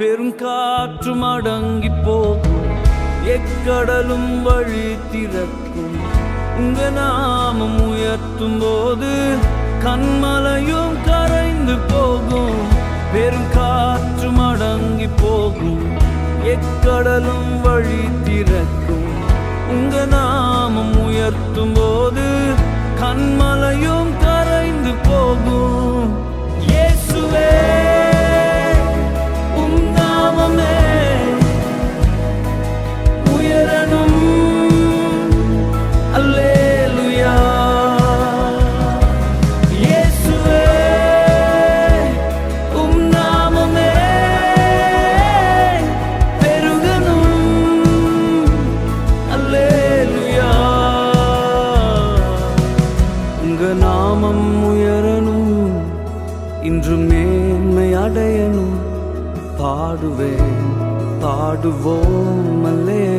பெருங்காற்றும் அடங்கி போகும், எக்கடலும் வழி திறக்கும். உங்க நாமம் உயர்த்தும் போது கண்மலையும் கரைந்து போகும். பெருங்காற்றும் அடங்கி போகும், எக்கடலும் வழி திறக்கும். உங்க நாமம் உயர்த்தும் போது கண்மலையும் கரைந்து போகும். இயேசுவே நாமம் உயரணும், இன்று மேன்மை அடையணும். பாடுவேன், பாடுவோம் அல்லேலூயா.